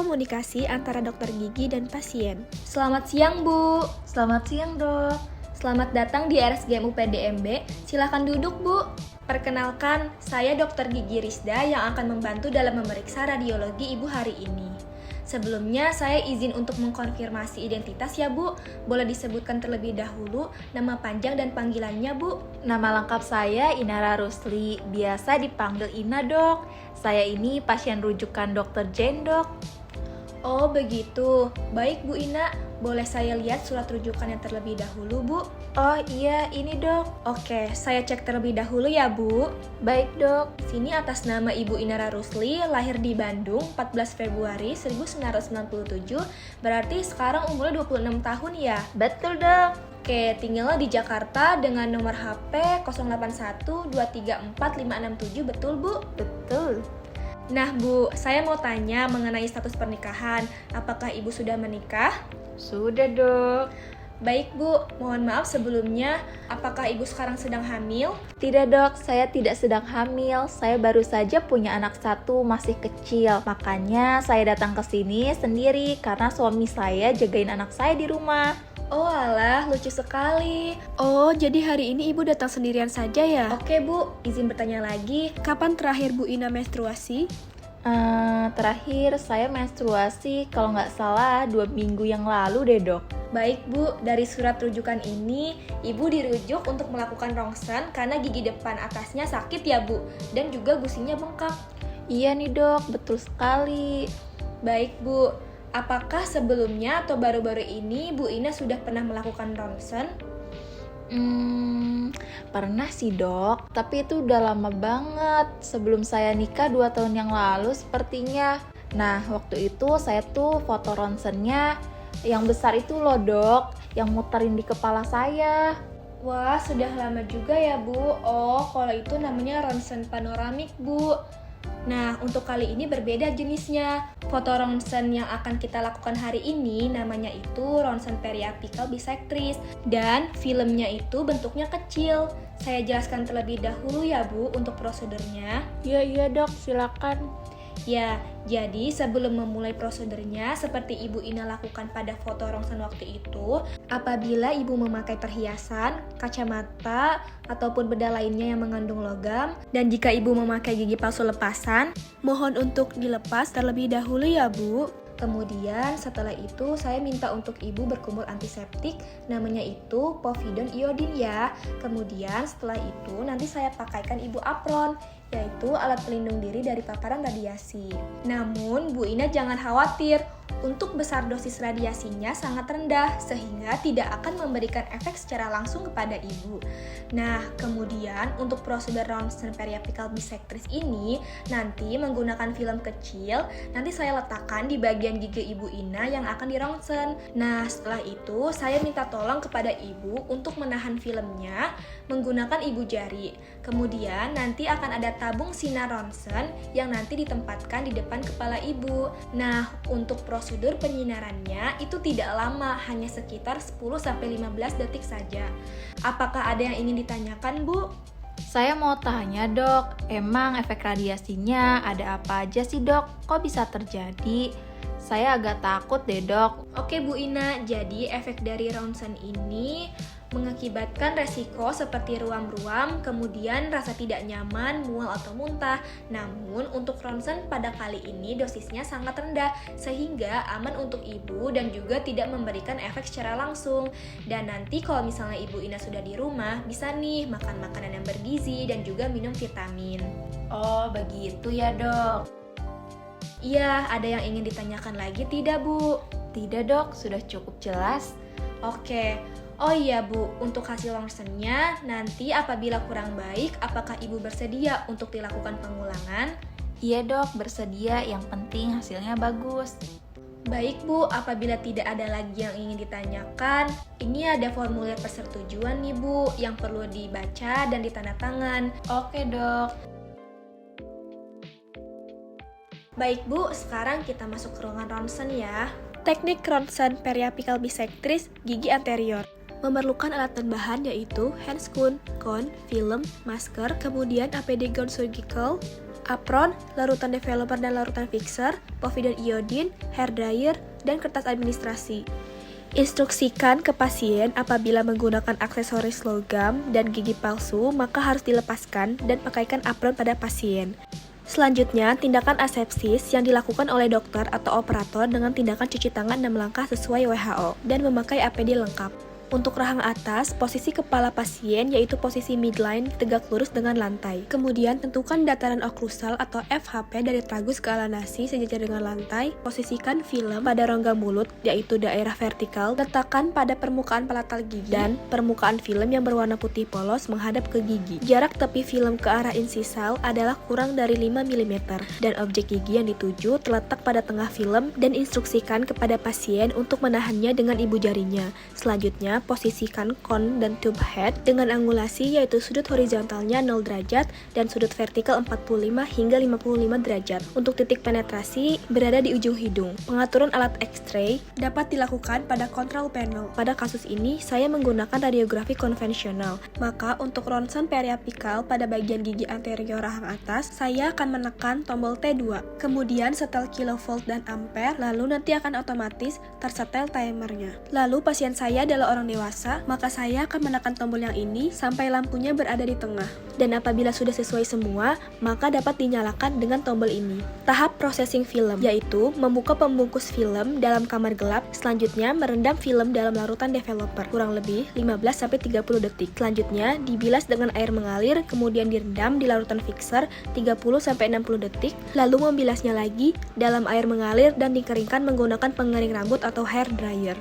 komunikasi antara dokter gigi dan pasien. Selamat siang, Bu. Selamat siang, Dok. Selamat datang di RSGM UPDMB. Silakan duduk, Bu. Perkenalkan, saya Dokter Gigi Rizda yang akan membantu dalam memeriksa radiologi Ibu hari ini. Sebelumnya, saya izin untuk mengkonfirmasi identitas ya, Bu. Boleh disebutkan terlebih dahulu nama panjang dan panggilannya, Bu? Nama lengkap saya Inara Rusli, biasa dipanggil Ina, Dok. Saya ini pasien rujukan Dokter Jane, Dok. Oh, begitu. Baik, Bu Ina. Boleh saya lihat surat rujukannya terlebih dahulu, Bu? Oh iya, ini, Dok. Oke, saya cek terlebih dahulu ya, Bu. Baik, Dok. Sini atas nama Ibu Inara Rusli, lahir di Bandung 14 Februari 1997, berarti sekarang umurnya 26 tahun ya? Betul, Dok. Oke, tinggalnya di Jakarta dengan nomor HP 081234567, betul, Bu? Betul. Nah, Bu, saya mau tanya mengenai status pernikahan. Apakah Ibu sudah menikah? Sudah, Dok. Baik, Bu. Mohon maaf sebelumnya, apakah Ibu sekarang sedang hamil? Tidak, Dok. Saya tidak sedang hamil. Saya baru saja punya anak satu, masih kecil. Makanya saya datang ke sini sendiri karena suami saya jagain anak saya di rumah. Oh alah, lucu sekali. Oh, jadi hari ini Ibu datang sendirian saja ya? Oke, Bu. Izin bertanya lagi, kapan terakhir Bu Ina menstruasi? Terakhir saya menstruasi kalau nggak salah 2 minggu yang lalu deh, Dok. Baik, Bu. Dari surat rujukan ini, Ibu dirujuk untuk melakukan rongsen karena gigi depan atasnya sakit ya, Bu. Dan juga gusinya bengkak. Iya nih, Dok. Betul sekali. Baik, Bu. Apakah sebelumnya atau baru-baru ini Bu Ina sudah pernah melakukan ronsen? Pernah sih, Dok. Tapi itu udah lama banget. Sebelum saya nikah 2 tahun yang lalu sepertinya. Nah, waktu itu saya tuh foto ronsennya yang besar itu loh, Dok. Yang muterin di kepala saya. Wah, sudah lama juga ya, Bu. Oh, kalau itu namanya ronsen panoramik, Bu. Nah, untuk kali ini berbeda jenisnya. Foto ronsen yang akan kita lakukan hari ini namanya itu ronsen periapikal bisektris. Dan filmnya itu bentuknya kecil. Saya jelaskan terlebih dahulu ya, Bu, untuk prosedurnya. Iya, Dok. Silakan. Ya, jadi sebelum memulai prosedurnya seperti Ibu Ina lakukan pada foto rongsen waktu itu, apabila Ibu memakai perhiasan, kacamata, ataupun benda lainnya yang mengandung logam, dan jika Ibu memakai gigi palsu lepasan, mohon untuk dilepas terlebih dahulu ya, Bu. Kemudian setelah itu saya minta untuk Ibu berkumur antiseptik, namanya itu povidone iodine ya. Kemudian setelah itu nanti saya pakaikan Ibu apron, yaitu alat pelindung diri dari paparan radiasi. Namun Bu Ina jangan khawatir, untuk besar dosis radiasinya sangat rendah sehingga tidak akan memberikan efek secara langsung kepada Ibu. Nah, kemudian untuk prosedur ronsen periapikal bisektris ini nanti menggunakan film kecil, nanti saya letakkan di bagian gigi Ibu Ina yang akan dirongsen. Nah, setelah itu saya minta tolong kepada Ibu untuk menahan filmnya menggunakan ibu jari. Kemudian nanti akan ada tabung sinar ronsen yang nanti ditempatkan di depan kepala Ibu. Nah, untuk prosedur penyinarannya itu tidak lama, hanya sekitar 10-15 detik saja. Apakah ada yang ingin ditanyakan, Bu? Saya mau tanya, Dok, emang efek radiasinya ada apa aja sih, Dok? Kok bisa terjadi? Saya agak takut deh, Dok. Oke, Bu Ina, jadi efek dari ronsen ini mengakibatkan resiko seperti ruam-ruam, kemudian rasa tidak nyaman, mual atau muntah. Namun untuk ronsen pada kali ini dosisnya sangat rendah sehingga aman untuk Ibu dan juga tidak memberikan efek secara langsung. Dan nanti kalau misalnya Ibu Ina sudah di rumah, bisa nih makan makanan yang bergizi dan juga minum vitamin. Oh, begitu ya, Dok. Iya, ada yang ingin ditanyakan lagi tidak, Bu? Tidak, Dok, sudah cukup jelas. Oke. Oh iya, Bu, untuk hasil ronsennya nanti apabila kurang baik, apakah Ibu bersedia untuk dilakukan pengulangan? Iya, Dok, bersedia. Yang penting hasilnya bagus. Baik, Bu, apabila tidak ada lagi yang ingin ditanyakan, ini ada formulir persetujuan nih, Bu, yang perlu dibaca dan ditandatangan. Oke, Dok. Baik, Bu, sekarang kita masuk ke ruangan ronsen ya. Teknik ronsen periapikal bisektris gigi anterior. Memerlukan alat dan bahan yaitu handscoon, cone, film, masker, kemudian APD gown surgical, apron, larutan developer dan larutan fixer, povidone iodine, hair dryer, dan kertas administrasi. Instruksikan ke pasien apabila menggunakan aksesoris logam dan gigi palsu, maka harus dilepaskan dan pakaikan apron pada pasien. Selanjutnya, tindakan asepsis yang dilakukan oleh dokter atau operator dengan tindakan cuci tangan 6 langkah sesuai WHO dan memakai APD lengkap. Untuk rahang atas, posisi kepala pasien yaitu posisi midline tegak lurus dengan lantai. Kemudian tentukan dataran oklusal atau FHP dari tragus ke ala nasi sejajar dengan lantai. Posisikan film pada rongga mulut yaitu daerah vertikal. Letakkan pada permukaan palatal gigi dan permukaan film yang berwarna putih polos menghadap ke gigi. Jarak tepi film ke arah insisal adalah kurang dari 5 mm dan objek gigi yang dituju terletak pada tengah film dan instruksikan kepada pasien untuk menahannya dengan ibu jarinya. Selanjutnya, posisikan cone dan tube head dengan angulasi yaitu sudut horizontalnya 0 derajat dan sudut vertikal 45 hingga 55 derajat. Untuk titik penetrasi berada di ujung hidung. Pengaturan alat X-ray dapat dilakukan pada control panel. Pada kasus ini, saya menggunakan radiografi konvensional. Maka untuk ronsen periapikal pada bagian gigi anterior rahang atas, saya akan menekan tombol T2. Kemudian setel kilovolt dan ampere, lalu nanti akan otomatis tersetel timernya. Lalu pasien saya adalah orang dewasa, maka saya akan menekan tombol yang ini sampai lampunya berada di tengah. Dan apabila sudah sesuai semua, maka dapat dinyalakan dengan tombol ini. Tahap processing film, yaitu membuka pembungkus film dalam kamar gelap, selanjutnya merendam film dalam larutan developer, kurang lebih 15-30 detik. Selanjutnya, dibilas dengan air mengalir, kemudian direndam di larutan fixer 30-60 detik, lalu membilasnya lagi dalam air mengalir dan dikeringkan menggunakan pengering rambut atau hair dryer.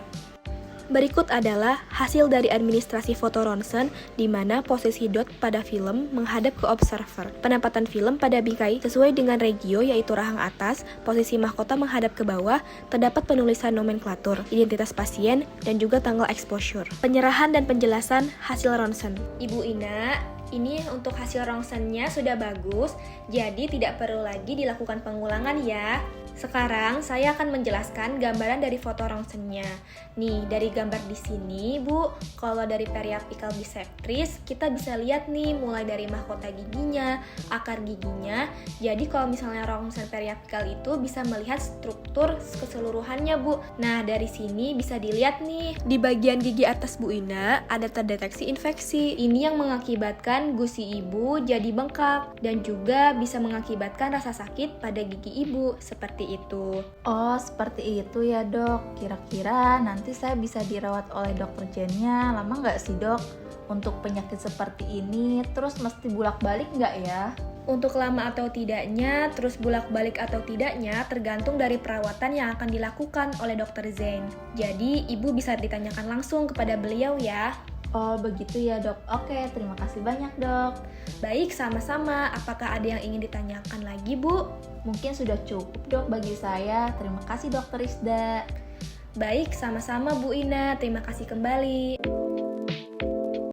Berikut adalah hasil dari administrasi foto ronsen di mana posisi dot pada film menghadap ke observer. Penempatan film pada bingkai sesuai dengan regio yaitu rahang atas, posisi mahkota menghadap ke bawah, terdapat penulisan nomenklatur, identitas pasien, dan juga tanggal exposure. Penyerahan dan penjelasan hasil ronsen. Ibu Ina, ini untuk hasil ronsennya sudah bagus, jadi tidak perlu lagi dilakukan pengulangan ya. Sekarang saya akan menjelaskan gambaran dari foto ronsennya. Nih, dari gambar di sini, Bu, kalau dari periapical bisectris, kita bisa lihat nih mulai dari mahkota giginya, akar giginya. Jadi kalau misalnya ronsen periapical itu bisa melihat struktur keseluruhannya, Bu. Nah, dari sini bisa dilihat nih, di bagian gigi atas Bu Ina ada terdeteksi infeksi. Ini yang mengakibatkan gusi ibu jadi bengkak dan juga bisa mengakibatkan rasa sakit pada gigi ibu seperti itu. Oh, seperti itu ya dok. Kira-kira nanti saya bisa dirawat oleh dokter Jennya lama nggak sih dok? Untuk penyakit seperti ini, terus mesti bolak-balik nggak ya? Untuk lama atau tidaknya, terus bolak-balik atau tidaknya, tergantung dari perawatan yang akan dilakukan oleh dokter Zain. Jadi, ibu bisa ditanyakan langsung kepada beliau ya. Oh, begitu ya dok. Oke, terima kasih banyak dok. Baik, sama-sama. Apakah ada yang ingin ditanyakan lagi, Bu? Mungkin sudah cukup dok bagi saya. Terima kasih dokter Isda. Baik, sama-sama Bu Ina. Terima kasih kembali.